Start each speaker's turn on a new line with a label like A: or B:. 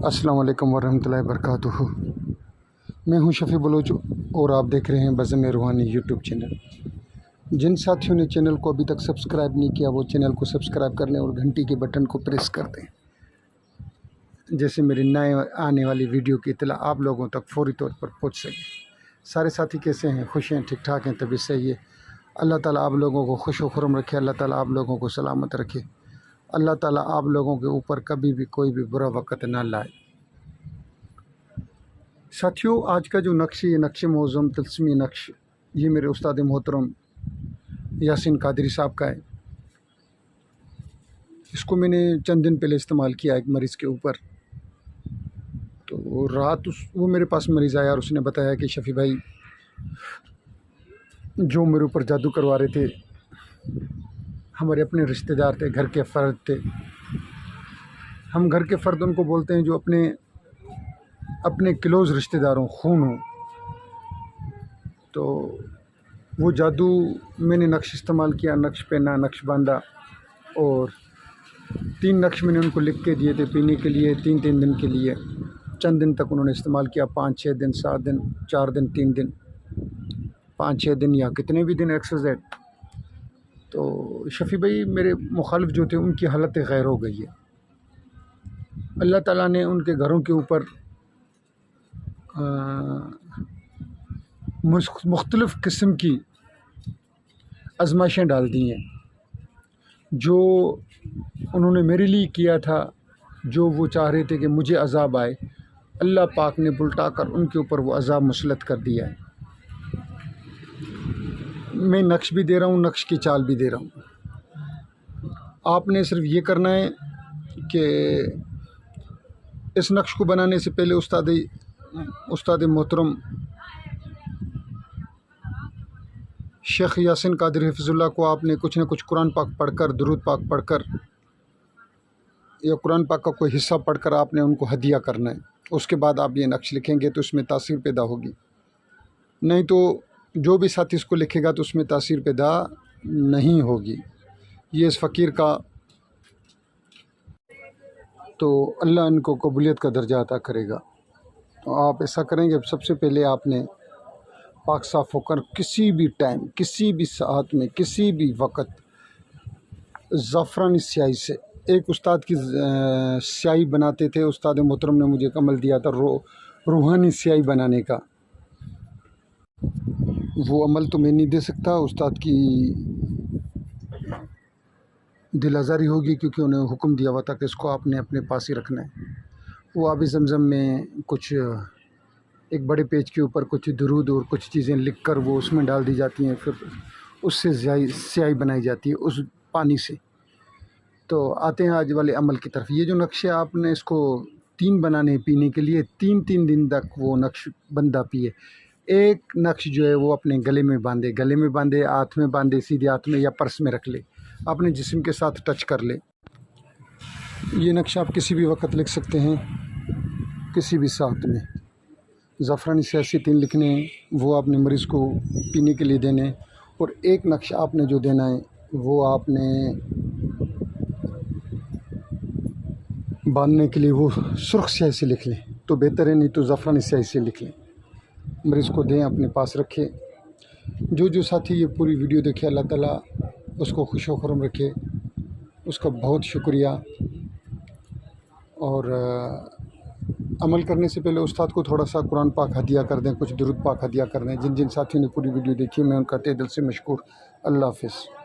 A: अस्सलाम वालेकुम वरहमतुल्लाहि वबरकातुहू। मैं हूं शफ़ी बलोच और आप देख रहे हैं बज़्म रूहानी यूट्यूब चैनल। जिन साथियों ने चैनल को अभी तक सब्सक्राइब नहीं किया वो चैनल को सब्सक्राइब कर लें और घंटी के बटन को प्रेस कर दें, जैसे मेरी नए आने वाली वीडियो की इत्तला आप लोगों तक फौरी तौर पर पहुँच सके। सारे साथी कैसे हैं? खुश हैं, ठीक ठाक हैं, तबीयत सही है? अल्लाह ताला आप लोगों को खुश व खुर्म रखे, अल्लाह ताला आप लोगों को सलामत रखे, अल्लाह ताला आप लोगों के ऊपर कभी भी कोई भी बुरा वक़्त ना लाए। साथियों, आज का जो नक्श, ये नक्श मौज़ूम तलस्मी नक्श, ये मेरे उस्ताद मोहतरम यासीन कादरी साहब का है। इसको मैंने चंद दिन पहले इस्तेमाल किया एक मरीज़ के ऊपर। तो रात वो मेरे पास मरीज़ आया और उसने बताया कि शफ़ी भाई, जो मेरे ऊपर जादू करवा रहे थे हमारे अपने रिश्तेदार थे, घर के फ़र्द थे। हम घर के फ़र्द उनको बोलते हैं जो अपने क्लोज़ रिश्तेदारों, खून हो। तो वो जादू मैंने नक्श इस्तेमाल किया, नक्श पहना, नक्श बांधा और 3 नक्श मैंने उनको लिख के दिए थे पीने के लिए, 3-3 दिन के लिए। चंद दिन तक उन्होंने इस्तेमाल किया, 5-6 दिन, 7 दिन, 4 दिन, 3 दिन, 5-6 दिन या कितने भी दिन XYZ। तो शफ़ी भाई मेरे मुखालिफ जो थे उनकी हालत गैर हो गई है। अल्लाह ताला ने उनके घरों के ऊपर मुख्तलिफ़ किस्म की आजमाइशें डाल दी हैं। जो उन्होंने मेरे लिए किया था, जो वो चाह रहे थे कि मुझे अज़ाब आए, अल्लाह पाक ने उल्टा कर उनके ऊपर वो अज़ाब मुसल्लत कर दिया है। मैं नक्श भी दे रहा हूँ, नक्श की चाल भी दे रहा हूँ। आपने सिर्फ ये करना है कि इस नक्श को बनाने से पहले उस्ताद मोहतरम शेख यासीन कादरी हिफ़्ज़ुल्लाह को आपने कुछ न कुछ कुरान पाक पढ़कर, दुरूद पाक पढ़कर या कुरान पाक का कोई हिस्सा पढ़कर आपने उनको हदिया करना है। उसके बाद आप ये नक्श लिखेंगे तो उसमें तासीर पैदा होगी। नहीं तो जो भी साथी इसको लिखेगा तो उसमें तासीर पैदा नहीं होगी। ये इस फ़कीर का, तो अल्लाह इनको कबूलियत का दर्जा अता करेगा। तो आप ऐसा करेंगे, सबसे पहले आपने पाक साफ़ होकर किसी भी टाइम, किसी भी साथ में, किसी भी वक़्त ज़फ़रानी स्याही से, एक उस्ताद की स्याही बनाते थे, उस्ताद मोहतरम ने मुझे एक अमल दिया था रूहानी स्याही बनाने का। वो अमल तो मैं नहीं दे सकता, उस्ताद की दिल आज़ारी होगी, क्योंकि उन्हें हुक्म दिया हुआ था कि इसको आपने अपने पास ही रखना है। वो आबी ज़मज़म में कुछ एक बड़े पेज के ऊपर कुछ दुरूद और कुछ चीज़ें लिखकर वो उसमें डाल दी जाती हैं, फिर उससे स्याही बनाई जाती है उस पानी से। तो आते हैं आज वाले अमल की तरफ। ये जो नक्शे आपने इसको 3 बनाने हैं पीने के लिए, 3-3 दिन तक वो नक्श बंदा पिए। एक नक्श जो है वो अपने गले में बांधे, हाथ में बांधे, सीधे हाथ में या पर्स में रख ले, अपने जिस्म के साथ टच कर ले। ये नक्श आप किसी भी वक्त लिख सकते हैं, किसी भी साथ में। ज़फ़रानी स्याही 3 लिखने हैं, वो आपने मरीज़ को पीने के लिए देने। और एक नक्श आपने जो देना है वो आपने बांधने के लिए वो सुर्ख स्याही से लिख लें तो बेहतर है, नहीं तो ज़फ़रानी स्याही से लिख लें। मरीज़ को दें, अपने पास रखें। जो साथी ये पूरी वीडियो देखे, अल्लाह ताला उसको खुश व खुर्म रखे, उसका बहुत शुक्रिया। और अमल करने से पहले उस्ताद को थोड़ा सा कुरान पाक हदिया कर दें, कुछ दुरूद पाक हदिया कर दें। जिन साथियों ने पूरी वीडियो देखी, मैं उनका तहे दिल से मशकूर। अल्लाह हाफ़िज़।